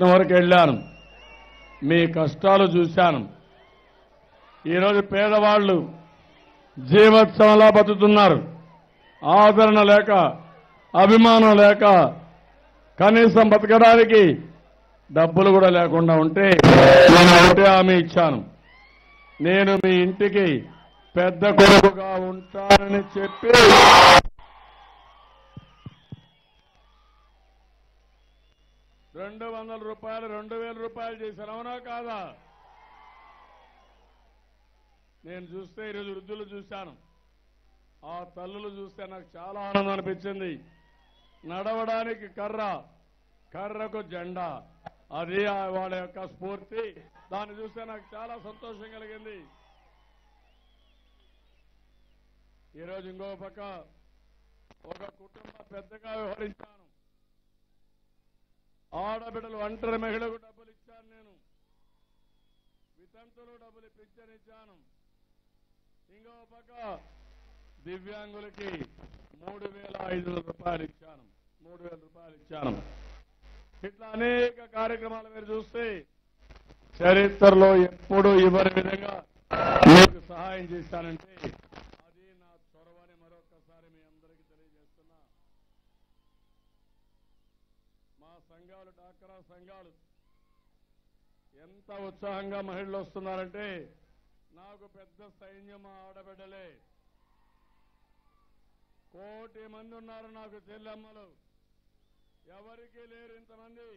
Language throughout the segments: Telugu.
వరకు వెళ్ళాను. మీ కష్టాలు చూశాను. ఈరోజు పేదవాళ్ళు జీవోత్సవంలా బతుకుతున్నారు. ఆదరణ లేక, అభిమానం లేక, కనీసం బతకడానికి డబ్బులు కూడా లేకుండా ఉంటే నేను ఒకటే హామీ ఇచ్చాను. నేను మీ ఇంటికి పెద్ద కొడుకుగా ఉంటానని చెప్పి ₹200, ₹2000 చేశాను. అవునా కాదా? నేను చూస్తే ఈరోజు వృద్ధులు చూశాను. ఆ తల్లులు చూస్తే నాకు చాలా ఆనందం అనిపించింది. నడవడానికి కర్రకు జెండా, అది వాళ్ళ యొక్క స్ఫూర్తి. దాన్ని చూస్తే నాకు చాలా సంతోషం కలిగింది. ఈరోజు ఇంకో పక్క ఒక కుటుంబ పెద్దగా వ్యవహరించాను. ఆడబిడ్డలు, ఒంటరి మహిళకు డబ్బులు ఇచ్చాను. నేను వితంతులు డబ్బులు ఇప్పించాను. ఇంకో పక్క దివ్యాంగులకి ₹3,500 ఇచ్చాను. ₹3,000 ఇచ్చాను. ఇట్లా అనేక కార్యక్రమాలు మీరు చూస్తే చరిత్రలో ఎప్పుడూ ఇవ్వని విధంగా మీకు సహాయం చేశానంటే అది నా చొరవని మరొకసారి మీ అందరికీ తెలియజేస్తున్నా. మా సంఘాలు, డాక్రా సంఘాలు ఎంత ఉత్సాహంగా మహిళలు వస్తున్నారంటే నాకు పెద్ద సైన్యం ఆడబిడ్డలే. 1 కోటి మంది ఉన్నారు నాకు చెల్లెమ్మలు. ఎవరికీ లేరు ఇంతమంది.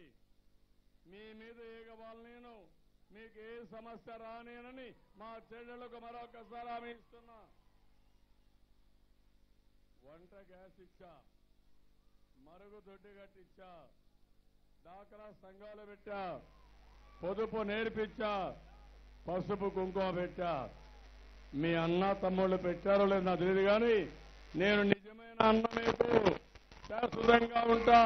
మీ మీద ఏగవాళ్ళు నేను, మీకు ఏ సమస్య రానేనని మా చెల్లెళ్లకు మరొకసారి హామీ ఇస్తున్నా. వంట గ్యాస్ ఇచ్చా, మరుగు దొడ్డి కట్టించా, డాక్రా సంఘాలు పెట్టా, పొదుపు నేర్పించా, పసుపు కుంకుమ పెట్టా. మీ అన్న తమ్ముళ్ళు పెట్టారో లేదు నాకు తెలియదు, కానీ నేను నిజమైన అన్న మీకు శాశ్వతంగా ఉంటా.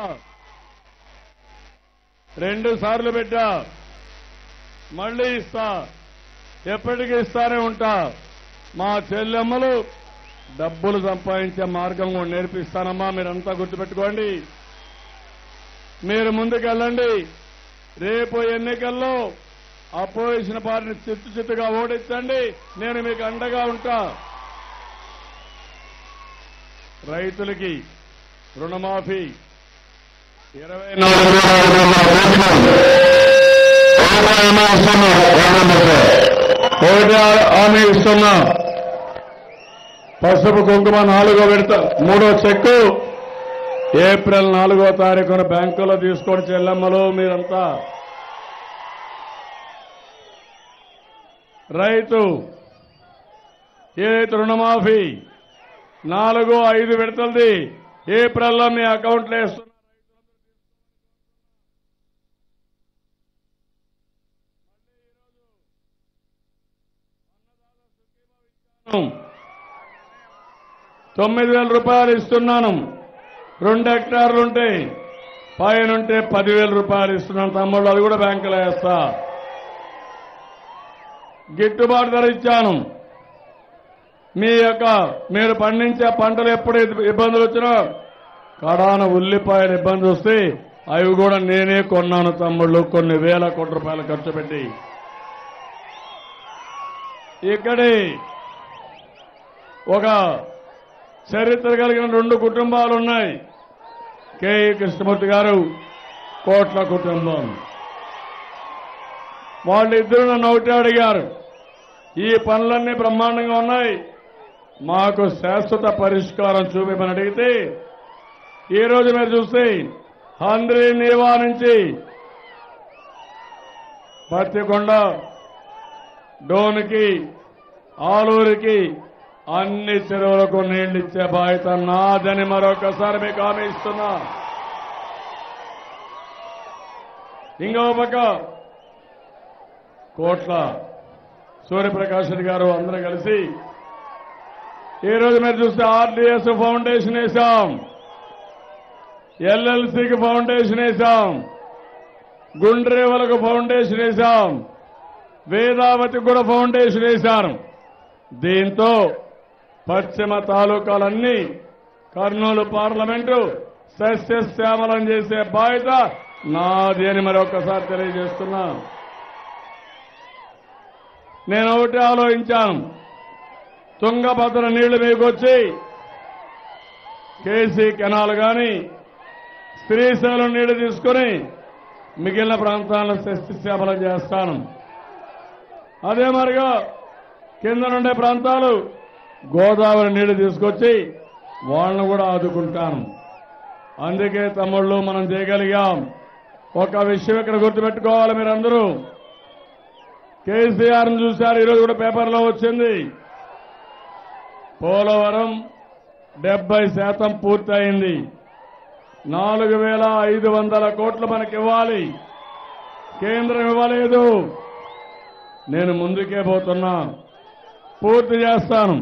2 సార్లు పెట్టా, మళ్ళీ ఇస్తా, ఎప్పటికీ ఇస్తానే ఉంటా. మా చెల్లెమ్మలు డబ్బులు సంపాదించే మార్గం కూడా నేర్పిస్తానమ్మా. మీరంతా గుర్తుపెట్టుకోండి. మీరు ముందుకెళ్ళండి. రేపు ఎన్నికల్లో అపోజిషన్ పార్టీని చిత్తుగా ఓడించండి. నేను మీకు అండగా ఉంటా. రైతులకి రుణమాఫీ 24 హామీ ఇస్తున్నా. పసుపు కుంకుమ 4వ విడత 3వ చెక్కు ఏప్రిల్ 4వ తారీఖున బ్యాంకులో తీసుకొని చెల్లెమ్మలు మీరంతా. రైతు ఏదైతే రుణమాఫీ 4, 5 విడతలది ఏప్రిల్లో మీ అకౌంట్లో వేస్తున్నారు. ₹9,000 ఇస్తున్నాను. 2 హెక్టార్లుంటే పైనుంటే ₹10,000 ఇస్తున్నాను తమ్ముళ్ళు. అది కూడా బ్యాంకులో వేస్తా. గిట్టుబాటు ధర ఇచ్చాను. మీరు పండించే పంటలు ఎప్పుడు ఇబ్బందులు వచ్చినా, కడాన ఉల్లిపాయల ఇబ్బంది వస్తే అవి కూడా నేనే కొన్నాను తమ్ముళ్ళు, కొన్ని వేల కోట్ల రూపాయలు ఖర్చు పెట్టి. ఇక్కడే ఒక చరిత్ర కలిగిన 2 కుటుంబాలు ఉన్నాయి. కేఈ కృష్ణమూర్తి గారు, కోట్ల కుటుంబం. వాళ్ళిద్దరూ నన్ను ఒకటే అడిగారు, ఈ పనులన్నీ బ్రహ్మాండంగా ఉన్నాయి, మాకు శాశ్వత పరిష్కారం చూపమని అడిగితే, ఈరోజు మీరు చూస్తే హంద్రీ నీవా నుంచి పత్తికొండ, డోన్కి, ఆలూరికి అన్ని చెరువులకు నీళ్లు ఇచ్చే బాధ్యత నాదని మరొకసారి మీకు హామీ ఇస్తున్నా. ఇంకో పక్క కోట్ల సూర్యప్రకాష్ రెడ్డి గారు అందరూ కలిసి ఈరోజు మీరు చూస్తే ఆర్డీఎస్ ఫౌండేషన్ వేశాం, ఎల్ఎల్సీకి ఫౌండేషన్ వేశాం, గుండ్రేవులకు ఫౌండేషన్ వేశాం, వేదావతికి కూడా ఫౌండేషన్ వేశారు. దీంతో పశ్చిమ తాలూకాలన్నీ, కర్నూలు పార్లమెంటు సస్యశ్యామలం చేసే బాధ్యత నాది అని మరొకసారి తెలియజేస్తున్నా. నేను ఒకటి ఆలోచించాను, తుంగభద్ర నీళ్లు మీకొచ్చి కేసీ కెనాల్ కానీ శ్రీశైలం నీళ్లు తీసుకుని మిగిలిన ప్రాంతాలను సస్యశ్యామలం చేస్తాను. అదే మరిగా కింద నుండే ప్రాంతాలు గోదావరి నీళ్లు తీసుకొచ్చి వాళ్ళను కూడా ఆదుకుంటాను. అందుకే తమ్ముళ్ళు మనం చేయగలిగాం. ఒక విషయం ఇక్కడ గుర్తుపెట్టుకోవాలి మీరందరూ. కేసీఆర్ను చూశారు, ఈరోజు కూడా పేపర్లో వచ్చింది. పోలవరం 70% పూర్తయింది. 4,500 కోట్లు మనకి ఇవ్వాలి, కేంద్రం ఇవ్వలేదు. నేను ముందుకే పోతున్నా, పూర్తి చేస్తాను.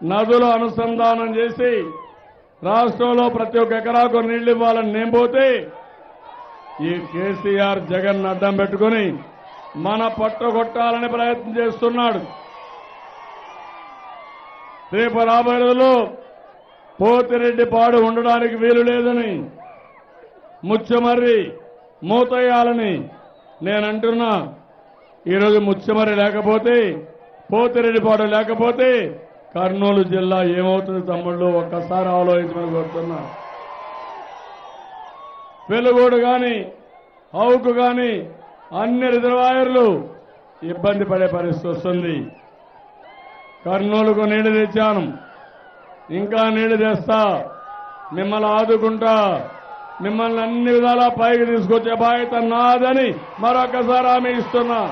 నదులు అనుసంధానం చేసి రాష్ట్రంలో ప్రతి ఒక్క ఎకరాకు నీళ్లు ఇవ్వాలని నేను పోతే ఈ కేసీఆర్ జగన్ అడ్డం పెట్టుకుని మన పట్టుకొట్టాలని ప్రయత్నం చేస్తున్నాడు. రేపు రాబోయే రోజుల్లో పోతిరెడ్డి పాడు ఉండడానికి వీలు లేదని, ముచ్చమర్రి మూతయ్యాలని నేను అంటున్నా. ఈరోజు ముచ్చమర్రి లేకపోతే, పోతిరెడ్డి పాడు లేకపోతే కర్నూలు జిల్లా ఏమవుతుంది తమ్ముళ్ళు? ఒక్కసారి ఆలోచించమని కోరుతున్నా. వెలుగోడు కానీ హౌకు కానీ అన్ని రిజర్వాయర్లు ఇబ్బంది పడే పరిస్థితి వస్తుంది. కర్నూలుకు నీళ్లు తెచ్చాను, ఇంకా నీళ్లు తెస్తా, మిమ్మల్ని ఆదుకుంటా, మిమ్మల్ని అన్ని విధాలా పైకి తీసుకొచ్చే బాధ్యత నాదని మరొకసారి హామీ ఇస్తున్నా.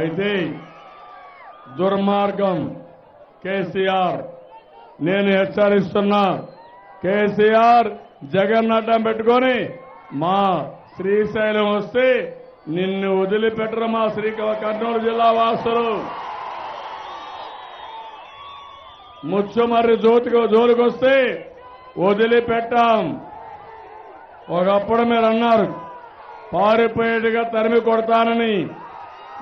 అయితే దుర్మార్గం కేసీఆర్, నేను హెచ్చరిస్తున్నా. కేసీఆర్ జగన్ అడ్డం పెట్టుకొని మా శ్రీశైలం వస్తే నిన్ను వదిలిపెట్టరు మా కర్నూలు జిల్లా వాసులు. ముచ్చుమర్రి జోలికొస్తే వదిలిపెట్టాం. ఒకప్పుడు మీరు అన్నారు పారిపోయేట్టుగా తరిమి కొడతానని,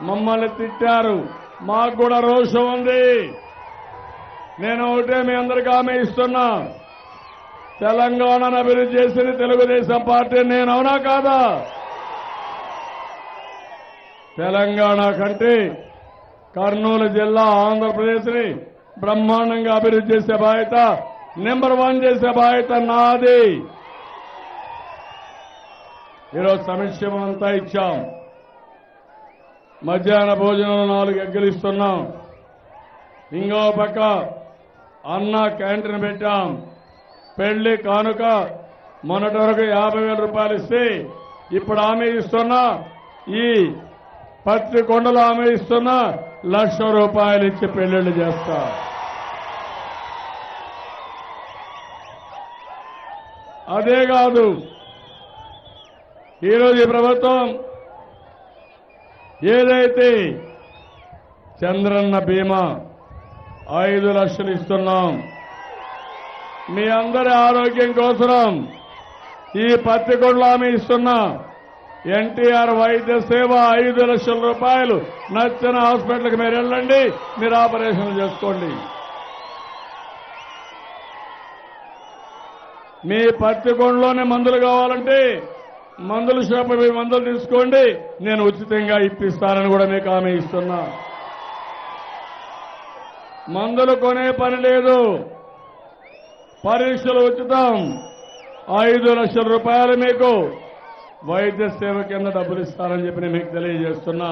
మమ్మల్ని తిట్టారు. మాకు కూడా రోషం ఉంది. నేను ఒకటే మీ అందరికీ హామీ ఇస్తున్నా, తెలంగాణను అభివృద్ధి చేసింది తెలుగుదేశం పార్టీ. నేను అవునా కాదా? తెలంగాణ కంటే కర్నూలు జిల్లా ఆంధ్రప్రదేశ్ని బ్రహ్మాండంగా అభివృద్ధి చేసే బాధ్యత, నెంబర్ 1 చేసే బాధ్యత నాది. ఈరోజు సంక్షేమం అంతా ఇచ్చాం. మధ్యాహ్న భోజనంలో 4 ఎగ్గులు ఇస్తున్నాం. ఇంకో పక్క అన్న క్యాంటీన్ పెట్టాం. పెళ్లి కానుక మొన్నటి వరకు 50,000 రూపాయలు ఇస్తే ఇప్పుడు హామీ ఇస్తున్నా, ఈ పత్తికొండలో హామీ ఇస్తున్నా, 1,00,000 రూపాయలు ఇచ్చి పెళ్లిళ్లు చేస్తా. అదే కాదు, ఈరోజు ఈ ప్రభుత్వం ఏదైతే చంద్రన్న బీమా 5 లక్షలు ఇస్తున్నాం, మీ అందరి ఆరోగ్యం కోసం ఈ పత్తికొండలో హామీ ఇస్తున్నా. ఎన్టీఆర్ వైద్య సేవ 5 లక్షల రూపాయలు. నచ్చిన హాస్పిటల్కి మీరు వెళ్ళండి, మీరు ఆపరేషన్ చేసుకోండి. మీ పత్తికొండలోనే మందులు కావాలంటే మందుల షాపు మీ మందులు తీసుకోండి, నేను ఉచితంగా ఇప్పిస్తానని కూడా మీకు హామీ ఇస్తున్నా. మందులు కొనే పని లేదు, పరీక్షలు ఉచితం. 5 లక్షల రూపాయలు మీకు వైద్య సేవ కింద డబ్బులు ఇస్తారని చెప్పి నేను మీకు తెలియజేస్తున్నా.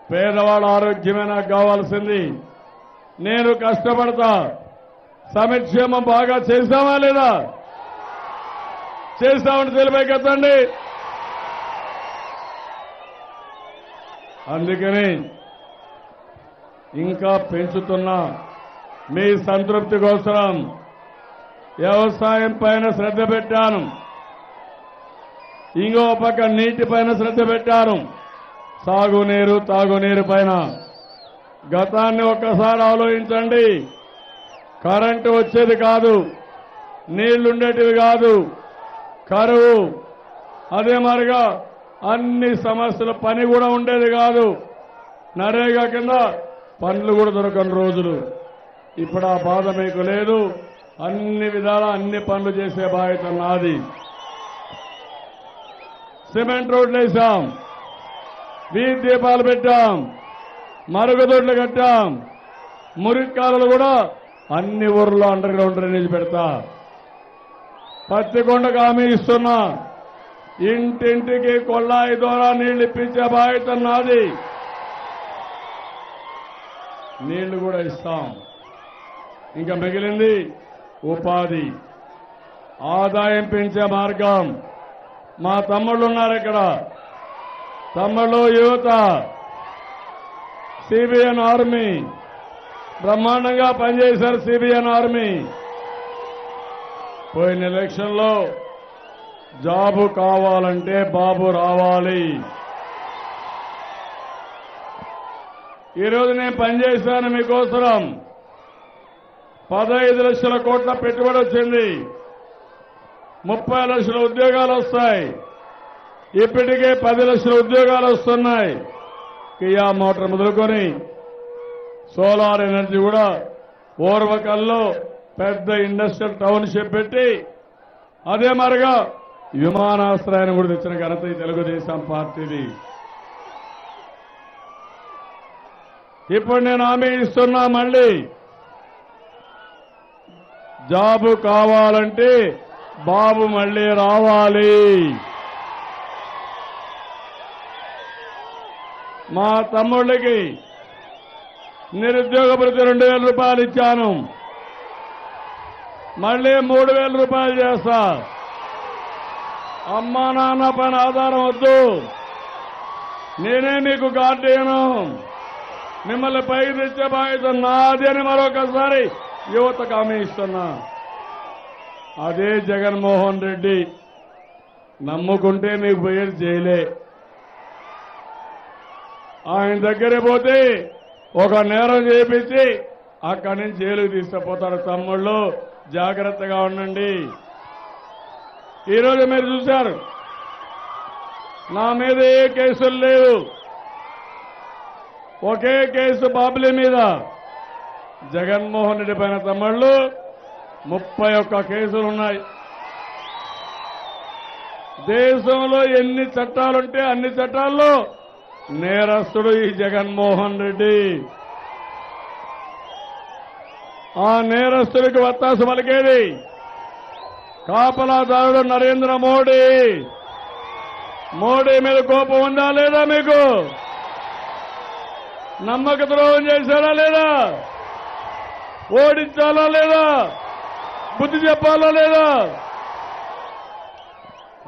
పేదవాళ్ళ ఆరోగ్యమే నాకు కావాల్సింది. నేను కష్టపడతా. సంక్షేమం బాగా చేశామా లేదా? చేశామని తెలిపైకెత్తండి. అందుకని ఇంకా పెంచుతున్నా. మీ సంతృప్తి కోసం వ్యవసాయం పైన శ్రద్ధ పెట్టాను, ఇంకో పక్క నీటి పైన శ్రద్ధ పెట్టాను, సాగునీరు తాగునీరు పైన. గతాన్ని ఒక్కసారి ఆలోచించండి. కరెంటు వచ్చేది కాదు, నీళ్లుండేటివి కాదు, కరువు, అదే మరిగా అన్ని సమస్యలు, పని కూడా ఉండేది కాదు. నరేగా కింద పనులు కూడా దొరకని రోజులు. ఇప్పుడు ఆ బాధ మీకు లేదు. అన్ని విధాల అన్ని పనులు చేసే బాధ్యత నాది. సిమెంట్ రోడ్లు వేశాం, వీధి దీపాలు పెట్టాం, మరుగుదొడ్లు కట్టాం, మురికి కాలువలు కూడా అన్ని ఊర్లో అండర్ గ్రౌండ్ డ్రైనేజ్ పెడతా. పత్తికొండకు హామీ ఇస్తున్నా, ఇంటింటికి కొల్లాయి ద్వారా నీళ్లు ఇప్పించే బాధ్యత నాది. నీళ్లు కూడా ఇస్తాం. ఇంకా మిగిలింది ఉపాధి, ఆదాయం పెంచే మార్గం. మా తమ్ముళ్ళు ఉన్నారు ఇక్కడ, తమ్ముళ్ళు యువత, సిబిఎన్ ఆర్మీ బ్రహ్మాండంగా పనిచేశారు. సిబిఎన్ ఆర్మీ పోయిన ఎలక్షన్లో జాబు కావాలంటే బాబు రావాలి. ఈరోజు నేను పనిచేశాను మీకోసం. 15 లక్షల కోట్ల పెట్టుబడి వచ్చింది, 30 లక్షల ఉద్యోగాలు వస్తాయి. ఇప్పటికే 10 లక్షల ఉద్యోగాలు వస్తున్నాయి. కియా మోటార్ మొదలుకొని సోలార్ ఎనర్జీ కూడా ఓర్వకల్లో పెద్ద ఇండస్ట్రియల్ టౌన్షిప్ పెట్టి అదే మరిగా విమానాశ్రయాన్ని కూడా తెచ్చిన ఘనత ఈ తెలుగుదేశం పార్టీది. ఇప్పుడు నేను హామీ ఇస్తున్నా, మళ్ళీ జాబు కావాలంటే బాబు మళ్ళీ రావాలి. మా తమ్ముళ్ళకి నిరుద్యోగ భృతి 2,000 రూపాయలు ఇచ్చాను, మళ్ళీ 3,000 రూపాయలు చేస్తా. అమ్మా నాన్న పైన ఆధారం వద్దు, నేనే మీకు గార్డియను, మిమ్మల్ని పైకి తెచ్చే బాధ్యత నాది అని మరొకసారి యువతకు హామీ ఇస్తున్నా. అదే జగన్మోహన్ రెడ్డి నమ్ముకుంటే మీకు పోయేది జైలే. ఆయన దగ్గర పోతే ఒక నేరం చేయించి అక్కడి నుంచి జైలుకు తీసుకుపోతారు. తమ్ముళ్ళు జాగ్రత్తగా ఉండండి. ఈరోజు మీరు చూశారు, నా మీద ఏ కేసులు లేవు, ఒకే కేసు బాబ్లీ మీద. జగన్మోహన్ రెడ్డి పైన తమ్ముళ్ళు 31 కేసులు ఉన్నాయి. దేశంలో ఎన్ని చట్టాలుంటే అన్ని చట్టాల్లో నేరస్తుడు ఈ జగన్మోహన్ రెడ్డి. ఆ నేరస్తుడికి వత్తాసు పలికేది కాపలాదారుడు నరేంద్ర మోడీ. మోడీ మీద కోపం ఉందా లేదా మీకు? నమ్మక ద్రోహం చేశారా లేదా? ఓడించాలా లేదా? బుద్ధి చెప్పాలా లేదా?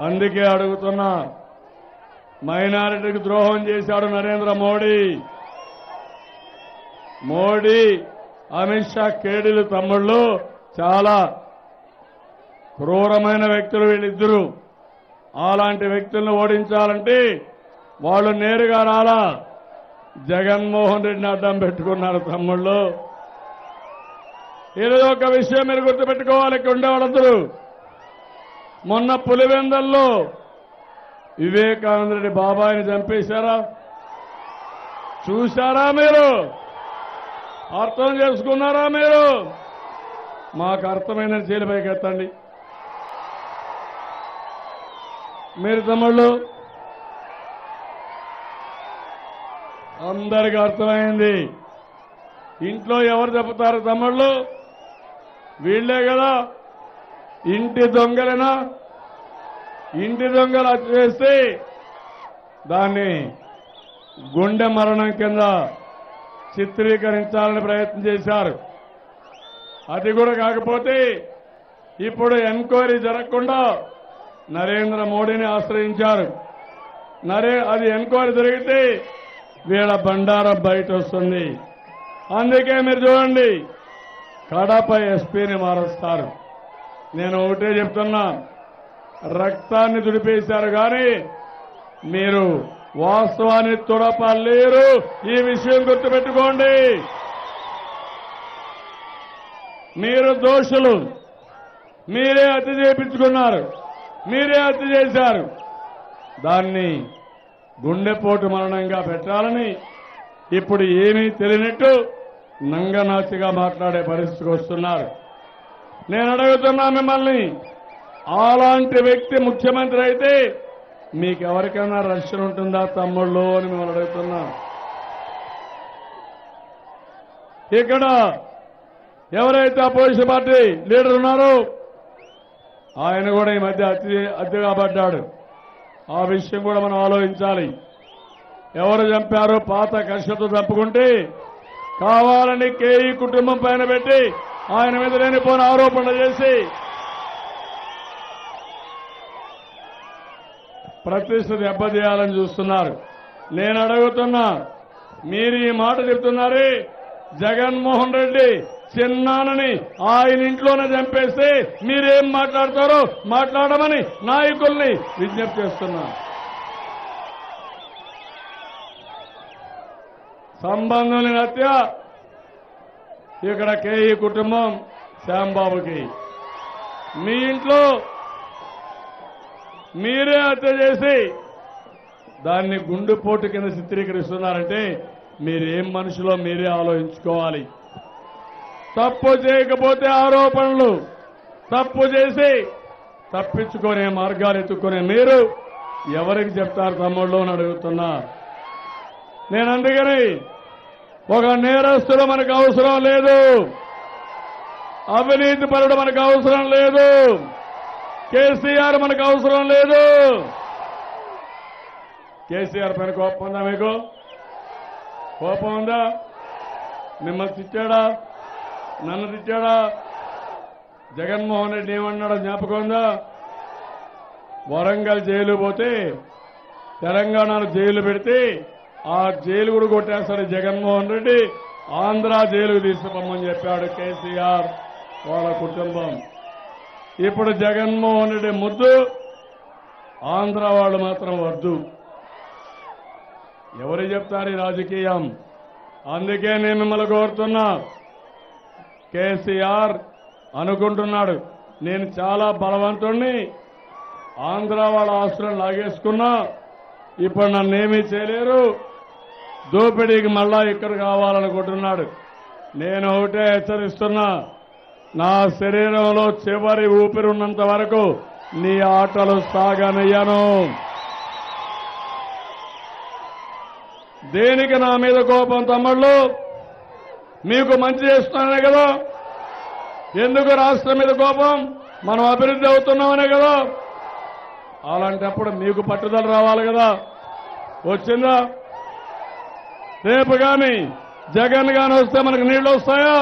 అందుకే అడుగుతున్నా, మైనారిటీకి ద్రోహం చేశాడు నరేంద్ర మోడీ. మోడీ అమిత్ షా కేడీలు తమ్ముళ్ళు చాలా క్రూరమైన వ్యక్తులు వీళ్ళిద్దరూ. అలాంటి వ్యక్తులను ఓడించాలంటే వాళ్ళు నేరుగా రాలా, జగన్మోహన్ రెడ్డిని అడ్డం పెట్టుకున్నారు తమ్ముళ్ళు. ఏదో ఒక విషయం మీరు గుర్తుపెట్టుకోవాలి. ఇక్కడ ఉండేవాళ్ళందరూ మొన్న పులివెందల్లో వివేకానంద రెడ్డి బాబాయిని చంపేశారా? చూశారా మీరు? అర్థం చేసుకున్నారా మీరు? మాకు అర్థమైన చేలిపైకి ఎత్తండి. మీరు తమ్ముళ్ళు అందరికీ అర్థమైంది. ఇంట్లో ఎవరు చెప్తారు తమ్ముళ్ళు? వీళ్లే కదా. ఇంటి దొంగలైనా ఇంటి దొంగలు చేస్తే దాన్ని గుండె మరణం కింద చిత్రీకరించాలని ప్రయత్నం చేశారు. అది కూడా కాకపోతే ఇప్పుడు ఎంక్వైరీ జరగకుండా నరేంద్ర మోడీని ఆశ్రయించారు. అది ఎంక్వైరీ జరిగితే వీళ్ళ బండారం బయట వస్తుంది. అందుకే మీరు చూడండి, కడప ఎస్పీని మారుస్తారు. నేను ఒకటే చెప్తున్నా, రక్తాన్ని తుడిపేశారు కానీ మీరు వాస్తవాన్ని తుడపలేరు. ఈ విషయం గుర్తుపెట్టుకోండి. మీరు దోషులు, మీరే హత్య చేయించుకున్నారు, మీరే హత్య చేశారు. దాన్ని గుండెపోటు మరణంగా పెట్టాలని ఇప్పుడు ఏమీ తెలియనట్టు నంగనాచిగా మాట్లాడే పరిస్థితికి వస్తున్నారు. నేను అడుగుతున్నా మిమ్మల్ని, అలాంటి వ్యక్తి ముఖ్యమంత్రి అయితే మీకు ఎవరికైనా రక్షణ ఉంటుందా తమ్ముళ్ళు అని మిమ్మల్ని అడుగుతున్నా. ఇక్కడ ఎవరైతే అపోజిషన్ పార్టీ లీడర్ ఉన్నారో ఆయన కూడా ఈ మధ్య అతిగా పడ్డాడు. ఆ విషయం కూడా మనం ఆలోచించాలి. ఎవరు చంపారో పాత కక్షతో తప్పుకుంటే కావాలని కేఈ కుటుంబం పైన పెట్టి ఆయన మీద లేనిపోయిన ఆరోపణలు చేసి ప్రతిష్ట దెబ్బతీయాలని చూస్తున్నారు. నేను అడుగుతున్నా, మీరు ఈ మాట చెప్తున్నారే, జగన్మోహన్ రెడ్డి చిన్నానని ఆయన ఇంట్లోనే చంపేస్తే మీరేం మాట్లాడతారో మాట్లాడమని నాయకుల్ని విజ్ఞప్తి చేస్తున్నా. సంబంధం లేని హత్య ఇక్కడ కేఈ కుటుంబం శ్యాంబాబుకి, మీ ఇంట్లో మీరే హత్య చేసి దాన్ని గుండెపోటు కింద చిత్రీకరిస్తున్నారంటే మీరేం మనుషులో మీరే ఆలోచించుకోవాలి. తప్పు చేయకపోతే ఆరోపణలు, తప్పు చేసి తప్పించుకునే మార్గాలు ఎత్తుకునే మీరు ఎవరికి చెప్తారు తమ్ముళ్ళు అని అడుగుతున్నా. నేను అందుకని ఒక నేరస్తుడు మనకు అవసరం లేదు, అవినీతి పరుడు మనకు అవసరం లేదు, కేసీఆర్ మనకు అవసరం లేదు. కేసీఆర్ పైన కోపం ఉందా మీకు? కోపం ఉందా? మిమ్మల్ని తిట్టాడా? నన్ను తిట్టాడా? జగన్మోహన్ రెడ్డి ఏమన్నాడో జ్ఞాపకం ఉందా? వరంగల్ జైలు పోతే తెలంగాణలో జైలు పెడితే ఆ జైలు కూడా కొట్టేస్తాడు జగన్మోహన్ రెడ్డి, ఆంధ్ర జైలుకు తీసుకుపోమని చెప్పాడు కేసీఆర్ వాళ్ళ కుటుంబం. ఇప్పుడు జగన్మోహన్ రెడ్డి ముద్దు, ఆంధ్ర వాళ్ళు మాత్రం వద్దు. ఎవరు చెప్తారు ఈ రాజకీయం? అందుకే నేను మిమ్మల్ని కోరుతున్నా, కేసీఆర్ అనుకుంటున్నాడు నేను చాలా బలవంతుణ్ణి, ఆంధ్ర వాళ్ళ ఆస్తులను లాగేసుకున్నా, ఇప్పుడు నన్నేమీ చేయలేరు, దోపిడీకి మళ్ళా ఇక్కడ కావాలనుకుంటున్నాడు. నేను ఒకటే హెచ్చరిస్తున్నా, నా శరీరంలో చివరి ఊపిరి ఉన్నంత వరకు నీ ఆటలు సాగనియ్యను. దేనికి నా మీద కోపం తమ్ముళ్ళు? మీకు మంచి చేస్తున్నానే కదా. ఎందుకు రాష్ట్రం మీద కోపం? మనం అభివృద్ధి అవుతున్నామనే కదా. అలాంటప్పుడు మీకు పట్టుదల రావాలి కదా. వచ్చిందా? రేపు కానీ జగన్ గాని వస్తే మనకు నీళ్లు వస్తాయా?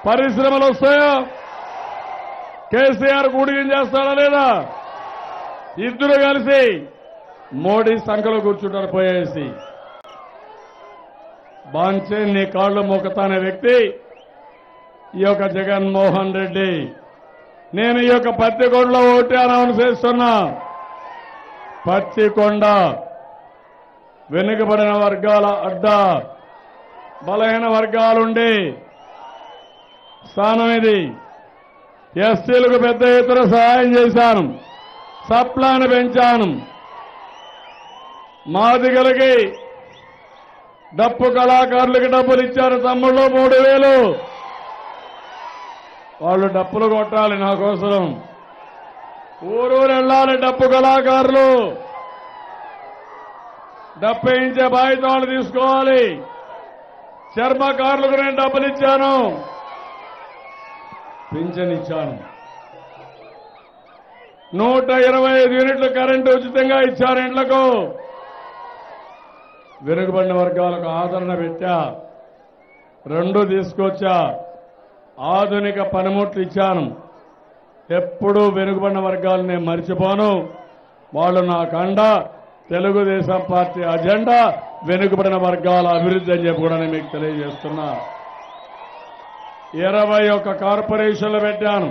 పరిశ్రమలు వస్తాయా? కేసీఆర్ కూడిగం చేస్తాడా లేదా? ఇద్దరు కలిసి మోడీ సంఖలో కూర్చుంటారు పోయేసి. బాంచే నీ కాళ్ళు మోకతానే వ్యక్తి ఈ యొక్క జగన్మోహన్ రెడ్డి. నేను ఈ యొక్క పత్తికొండలో ఒకటి అనౌన్స్ చేస్తున్నా, పత్తికొండ వెనుకబడిన వర్గాల అడ్డా, బలహీన వర్గాలుండి స్థానం ఇది. ఎస్సీలకు పెద్ద ఎత్తున సహాయం చేశాను, సప్లాను పెంచాను. మాదిగలకి డప్పు కళాకారులకి డబ్బులు ఇచ్చారు తమ్ముళ్ళు 3000. వాళ్ళు డప్పులు కొట్టాలి నా కోసం, ఊరూరు వెళ్ళాలి డప్పు కళాకారులు, డప్పు వేయించే బాధ్యత వాళ్ళు తీసుకోవాలి. చర్మకారులకు నేను డబ్బులు ఇచ్చాను, పింఛన్ ఇచ్చాను. 125 యూనిట్లు కరెంటు ఉచితంగా ఇచ్చారు ఇండ్లకు. వెనుకబడిన వర్గాలకు ఆదరణ పెట్టా, 2 తీసుకొచ్చా. ఆధునిక పనిముట్లు ఇచ్చాను. ఎప్పుడూ వెనుకబడిన వర్గాలు నేను మర్చిపోను. వాళ్ళు నాకు అండ. తెలుగుదేశం పార్టీ అజెండా వెనుకబడిన వర్గాల అభివృద్ధి అని చెప్పి కూడా నేను మీకు తెలియజేస్తున్నా. 21 కార్పొరేషన్లు పెట్టాను.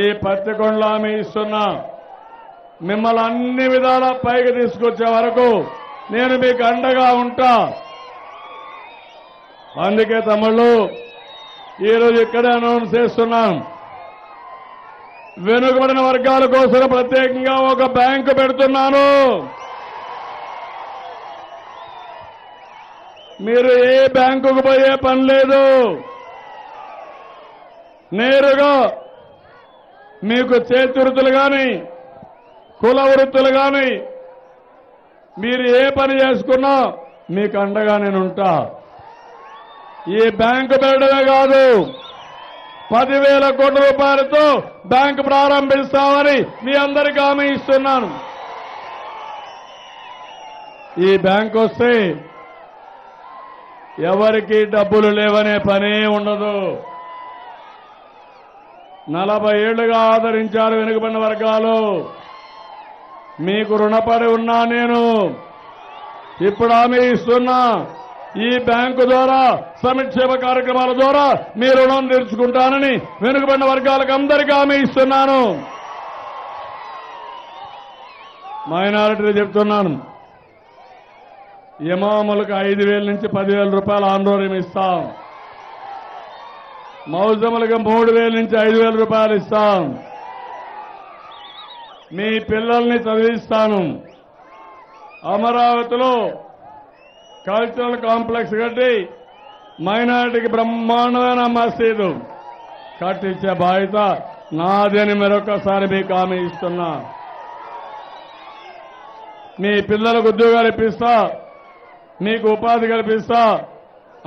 ఈ పత్తికొండలో హామీ ఇస్తున్నా, మిమ్మల్ని అన్ని విధాల పైకి తీసుకొచ్చే వరకు నేను మీకు అండగా ఉంటా. అందుకే తమ్ముళ్ళు ఈరోజు ఇక్కడే అనౌన్స్ చేస్తున్నాను, వెనుకబడిన వర్గాల కోసం ప్రత్యేకంగా ఒక బ్యాంకు పెడుతున్నాను. మీరు ఏ బ్యాంకుకు పోయే పని లేదు. నేరుగా మీకు చేతి వృత్తులు కానీ కుల వృత్తులు కానీ మీరు ఏ పని చేసుకున్నా మీకు అండగా నేను ఉంటా. ఈ బ్యాంకు పెట్టడమే కాదు, 10,000 కోట్ల రూపాయలతో బ్యాంకు ప్రారంభిస్తామని మీ అందరికీ హామీ ఇస్తున్నాను. ఈ బ్యాంకు వస్తే ఎవరికి డబ్బులు లేవనే పనే ఉండదు. 40 ఏళ్లుగా ఆదరించారు వెనుకబడిన వర్గాలు. మీకు రుణపడి ఉన్నా నేను. ఇప్పుడు హామీ ఇస్తున్నా, ఈ బ్యాంకు ద్వారా సంక్షేమ కార్యక్రమాల ద్వారా మీ రుణం తీర్చుకుంటానని వెనుకబడిన వర్గాలకు అందరికీ హామీ ఇస్తున్నాను. మైనారిటీలు చెప్తున్నాను, ఇమాములకు 5,000 నుంచి 10,000 రూపాయల ఆందోళన ఇస్తాం. మౌజములకు 3,000 నుంచి 5,000 రూపాయలు ఇస్తాం. మీ పిల్లల్ని చదివిస్తాను. అమరావతిలో కల్చరల్ కాంప్లెక్స్ కట్టి మైనారిటీకి బ్రహ్మాండమైన మసీదు కట్టించే బాధ్యత నాదని మరొకసారి మీకు హామీ ఇస్తున్నా. మీ పిల్లలకు ఉద్యోగాలు ఇప్పిస్తా, మీకు ఉపాధి కల్పిస్తా,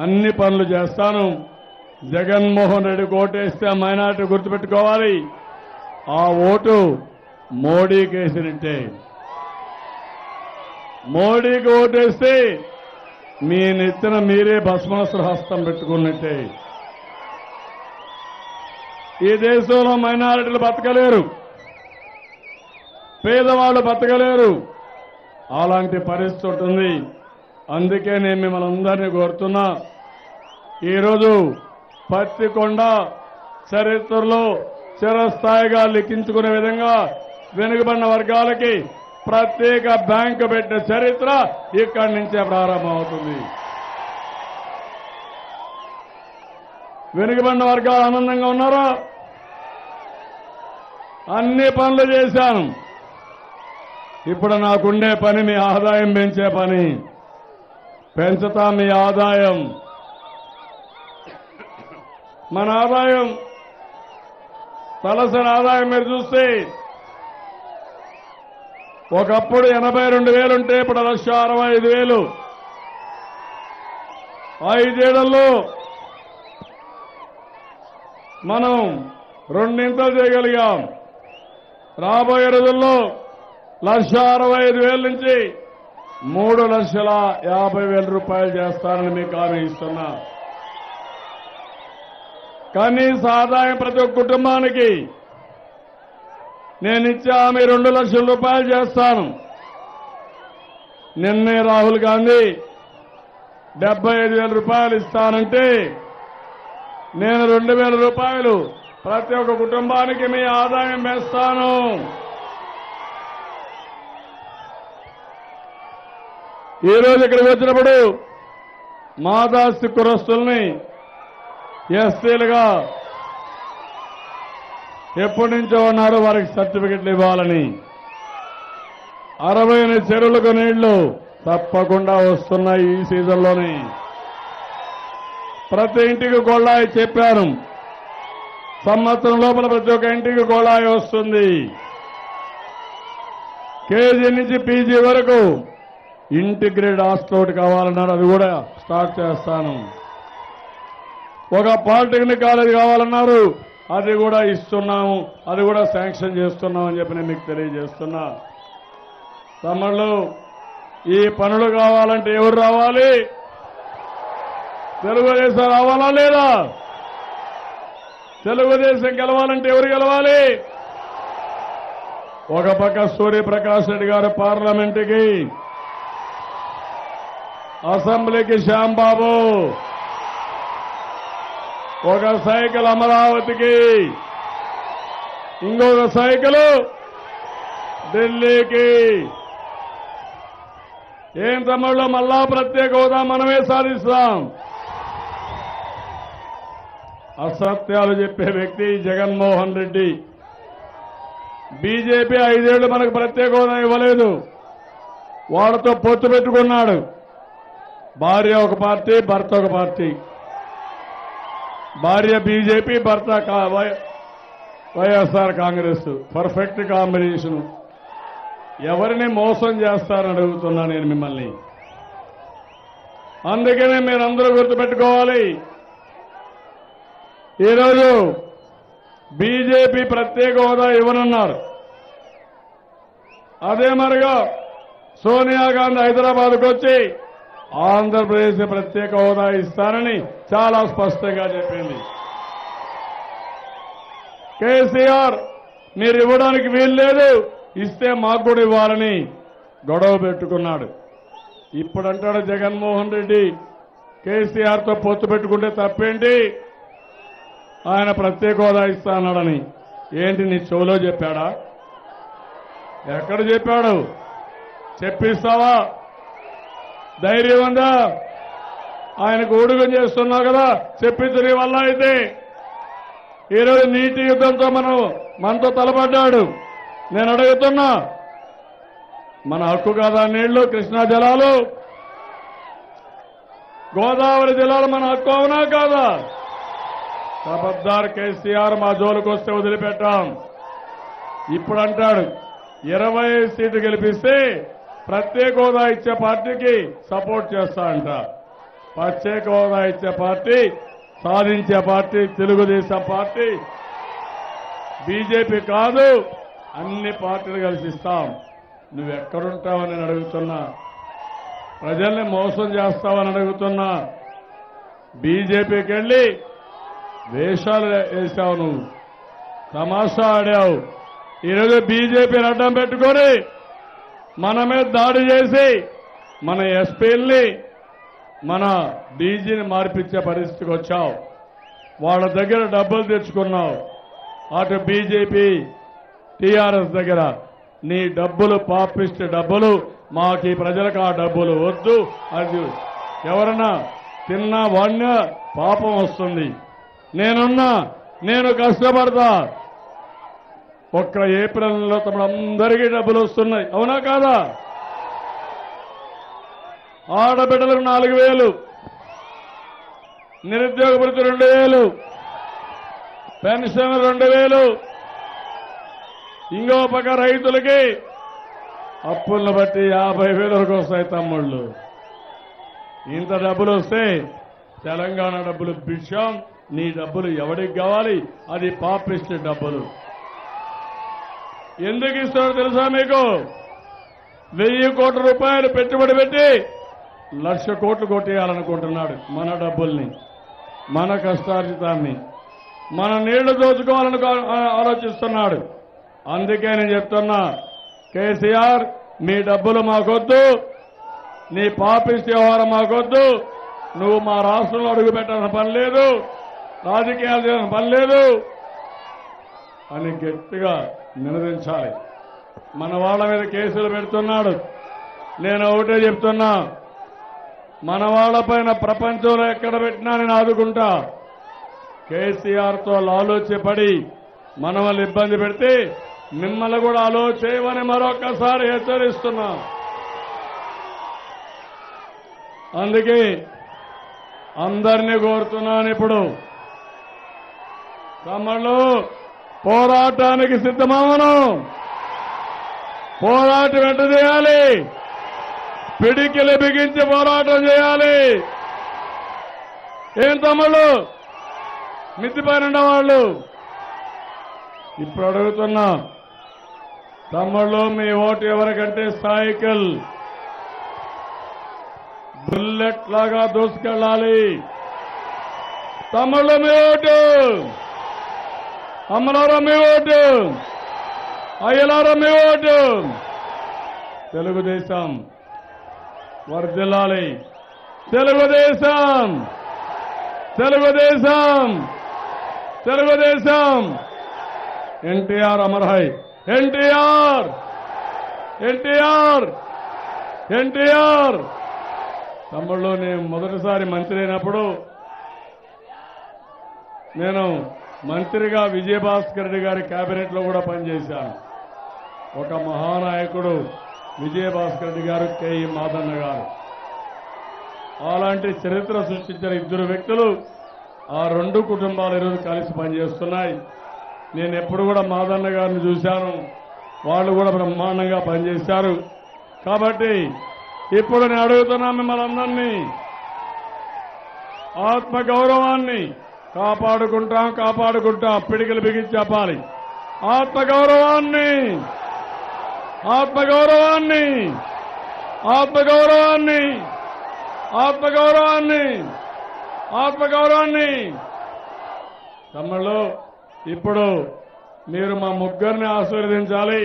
అన్ని పనులు చేస్తాను. జగన్మోహన్ రెడ్డికి ఓటేస్తే మైనారిటీ గుర్తుపెట్టుకోవాలి, ఆ ఓటు మోడీకి వేసినట్టే. మోడీకి ఓటేస్తే మీ నెత్తిన మీరే భస్మాసుర హస్తం పెట్టుకున్నట్టే. ఈ దేశంలో మైనారిటీలు బతకలేరు, పేదవాళ్ళు బతకలేరు. అలాంటి పరిస్థితి ఉంటుంది. అందుకే నేను మిమ్మల్ని అందరినీ కోరుతున్నా, ఈరోజు పత్తికొండ చరిత్రలో చిరస్థాయిగా లిఖించుకునే విధంగా వెనుకబడిన వర్గాలకి ప్రత్యేక బ్యాంకు పెట్టిన చరిత్ర ఇక్కడి నుంచే ప్రారంభమవుతుంది. వెనుకబడిన వర్గాలు ఆనందంగా ఉన్నారా? అన్ని పనులు చేశాను. ఇప్పుడు నాకుండే పని మీ ఆదాయం పెంచే పని. పెంచుతా మీ ఆదాయం. మన ఆదాయం, తలసరి ఆదాయం మీరు చూస్తే ఒకప్పుడు 82,000 ఉంటే ఇప్పుడు 1,65,000. 5 ఏళ్లలో మనం 2 చేయగలిగాం. రాబోయే రోజుల్లో 1,65,000 నుంచి 3,50,000 రూపాయలు చేస్తానని మీకు హామీ ఇస్తున్నా. కనీస ఆదాయం ప్రతి ఒక్క కుటుంబానికి నేను ఇచ్చే హామీ 2 లక్షల రూపాయలు చేస్తాను. నిన్నే రాహుల్ గాంధీ 75,000 రూపాయలు ఇస్తానంటే నేను 2,000 రూపాయలు ప్రతి ఒక్క కుటుంబానికి మీ ఆదాయం వేస్తాను. ఈరోజు ఇక్కడికి వచ్చినప్పుడు మాదాస్తి కురస్తుల్ని ఎస్సీలుగా ఎప్పటి నుంచో ఉన్నారు, వారికి సర్టిఫికెట్లు ఇవ్వాలని. 60 చెరువులకు నీళ్లు తప్పకుండా వస్తున్నాయి ఈ సీజన్లోనే. ప్రతి ఇంటికి గొళ్ళాయి చెప్పాను. సంవత్సరం లోపల ప్రతి ఒక్క ఇంటికి గొళ్ళాయి వస్తుంది. కేజీ నుంచి పీజీ వరకు ఇంటిగ్రేటెడ్ హాస్టల్ ఒకటి కావాలన్నారు, అది కూడా స్టార్ట్ చేస్తాను. ఒక పాలిటెక్నిక్ కాలేజ్ కావాలన్నారు, అది కూడా ఇస్తున్నాము, అది కూడా శాంక్షన్ చేస్తున్నాం అని చెప్పి నేను మీకు తెలియజేస్తున్నా. తమ్ముళ్ళు, ఈ పనులు కావాలంటే ఎవరు రావాలి? తెలుగుదేశం రావాలా లేదా? తెలుగుదేశం గెలవాలంటే ఎవరు గెలవాలి? ఒక పక్క సూర్యప్రకాష్ రెడ్డి గారు పార్లమెంటుకి, అసెంబ్లీకి శ్యాంబాబు, ఒక సైకిల్ అమరావతికి, ఇంకొక సైకిల్ ఢిల్లీకి. ఏం తమ్ముళ్ళు, మళ్ళా ప్రత్యేక హోదా మనమే సాధిస్తాం. అసత్యాలు చెప్పే వ్యక్తి జగన్మోహన్ రెడ్డి. బీజేపీ 5 ఏళ్లు మనకు ప్రత్యేక హోదా ఇవ్వలేదు. వాళ్ళతో పొత్తు పెట్టుకున్నాడు. భార్య ఒక పార్టీ, భర్త ఒక పార్టీ. భార్య బీజేపీ, భర్త వైఎస్ఆర్ కాంగ్రెస్. Perfect combination. ఎవరిని మోసం చేస్తారని అడుగుతున్నా నేను మిమ్మల్ని. అందుకనే మీరందరూ గుర్తుపెట్టుకోవాలి, ఈరోజు బీజేపీ ప్రత్యేక హోదా ఇవ్వనున్నారు. అదే మరిగా సోనియా గాంధీ హైదరాబాద్కు వచ్చి ఆంధ్రప్రదేశ్ ప్రత్యేక హోదా ఇస్తానని చాలా స్పష్టంగా చెప్పింది. కేసీఆర్ మీరు ఇవ్వడానికి వీలు లేదు, ఇస్తే మాకు కూడా ఇవ్వాలని గొడవ పెట్టుకున్నాడు. ఇప్పుడంటాడు జగన్మోహన్ రెడ్డి కేసీఆర్తో పొత్తు పెట్టుకుంటే తప్పేంటి, ఆయన ప్రత్యేక హోదా ఇస్తా అన్నాడని. ఏంటి నీ చెవులో చెప్పాడా? ఎక్కడ చెప్పాడు? చెప్పిస్తావా? ధైర్యం ఉందా? ఆయనకు ఊడుగం చేస్తున్నావు కదా, చెప్పించు నీ వల్ల అయితే. ఈరోజు నీటి యుద్ధంతో మనతో తలపడ్డాడు. నేను అడుగుతున్నా, మన హక్కు కాదా నీళ్లు? కృష్ణా జలాలు, గోదావరి జలాలు మన హక్కు అవునా కాదా? ఖబర్దార్ కేసీఆర్ మా జోలికి వస్తే వదిలిపెట్టాం. ఇప్పుడు అంటాడు 20 సీట్లు గెలిపిస్తే ప్రత్యేక హోదా ఇచ్చే పార్టీకి సపోర్ట్ చేస్తా అంట. ప్రత్యేక హోదా ఇచ్చే పార్టీ, సాధించే పార్టీ తెలుగుదేశం పార్టీ, బీజేపీ కాదు. అన్ని పార్టీలు కలిసిస్తాం. నువ్వెక్కడుంటావని నేను అడుగుతున్నా. ప్రజల్ని మోసం చేస్తావని అడుగుతున్నా. బీజేపీకి వెళ్ళి వేషాలు వేశావు, నువ్వు తమాషా ఆడావు. ఈరోజు బీజేపీని అడ్డం పెట్టుకొని మన మీద దాడి చేసి మన ఎస్పీల్ని, మన డీజీని మార్పించే పరిస్థితికి వచ్చావు. వాళ్ళ దగ్గర డబ్బులు తెచ్చుకున్నావు. అటు బీజేపీ టీఆర్ఎస్ దగ్గర నీ డబ్బులు, పాపిస్ట్ డబ్బులు. మాకు ఈ ప్రజలకు ఆ డబ్బులు వద్దు. అది ఎవరన్నా తిన్నా వాడినా పాపం వస్తుంది. నేనున్నా, నేను కష్టపడతా. ఒక్క ఏప్రిల్ నెలలో తమరందరికీ డబ్బులు వస్తున్నాయి, అవునా కాదా? ఆడబిడ్డలకు 4,000, నిరుద్యోగ భృతి 2,000, పెన్షన్ 2,000, ఇంకో పక్క రైతులకి అప్పులను బట్టి 50,000 వరకు వస్తాయి తమ్ముళ్ళు. ఇంత డబ్బులు వస్తే తెలంగాణ డబ్బులు భిక్షం. నీ డబ్బులు ఎవరికి కావాలి? అది పాపిస్ట్ డబ్బులు. ఎందుకు ఇస్తారో తెలుసా మీకు? 1,000 కోట్ల రూపాయలు పెట్టుబడి పెట్టి 1,00,000 కోట్లు కొట్టేయాలనుకుంటున్నాడు. మన డబ్బుల్ని, మన కష్టార్జితాన్ని, మన నీళ్లు దోచుకోవాలని ఆలోచిస్తున్నాడు. అందుకే నేను చెప్తున్నా, కేసీఆర్ మీ డబ్బులు మాకొద్దు, నీ పాపిస్ట్ వ్యవహారం మాకొద్దు. నువ్వు మా రాష్ట్రంలో అడుగు పెట్టాల్సిన పని లేదు, రాజకీయాలు చేయాల్సిన పని లేదు అని గట్టిగా నినదించాలి. మన వాళ్ళ మీద కేసులు పెడుతున్నాడు. నేను ఒకటే చెప్తున్నా, మన వాళ్ళపైన ప్రపంచంలో ఎక్కడ పెట్టినా నేను ఆదుకుంటా. కేసీఆర్తో ఆలోచపడి మన వాళ్ళు ఇబ్బంది పెడితే మిమ్మల్ని కూడా ఆలోచేయమని మరొకసారి హెచ్చరిస్తున్నా. అందుకే అందరినీ కోరుతున్నాను, ఇప్పుడు తమ్ముళ్ళు పోరాటానికి సిద్ధమవను. పోరాటం వెంట చేయాలి, పిడికిలి బిగించి పోరాటం చేయాలి. ఏం తమ్ముళ్ళు మిద్దిపైన వాళ్ళు? ఇప్పుడు అడుగుతున్నా, తమ్ముళ్ళు మీ ఓటు ఎవరికంటే సైకిల్ బుల్లెట్ లాగా దూసుకెళ్ళాలి. తమ్ముళ్ళు మీ ఓటు, అమ్మలారా మీ ఓటు, అయ్యలారా మీ ఓటు. తెలుగుదేశం వర్ధిల్లాలి. తెలుగుదేశం, తెలుగుదేశం, తెలుగుదేశం. ఎన్టీఆర్ అమర్ హై. ఎన్టీఆర్, ఎన్టీఆర్, ఎన్టీఆర్. తమ్ముళ్ళు నేను మొదటిసారి మంత్రి అయినప్పుడు నేను మంత్రిగా విజయభాస్కర్ రెడ్డి గారి కేబినెట్లో కూడా పనిచేశాను. ఒక మహానాయకుడు విజయభాస్కర్ రెడ్డి గారు, కేఈ మాదన్న గారు. అలాంటి చరిత్ర సృష్టించిన ఇద్దరు వ్యక్తులు ఆ రెండు కుటుంబాలు ఈరోజు కలిసి పనిచేస్తున్నాయి. నేను ఎప్పుడు కూడా మాదన్న గారిని చూశాను, వాళ్ళు కూడా బ్రహ్మాండంగా పనిచేశారు. కాబట్టి ఇప్పుడు నేను అడుగుతున్నా మిమ్మల్ని అందరినీ, ఆత్మగౌరవాన్ని కాపాడుకుంటాం పిడికిలు బిగించి చెప్పాలి. ఆత్మగౌరవాన్ని ఆత్మగౌరవాన్ని ఆత్మగౌరవాన్ని ఆత్మగౌరవాన్ని ఆత్మగౌరవాన్ని తమ్ముళ్ళు, ఇప్పుడు మీరు మా ముగ్గురిని ఆశీర్వదించాలి.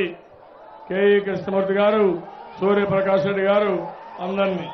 కేఈ కృష్ణమూర్తి గారు, సూర్యప్రకాష్ రెడ్డి గారు, అందరినీ.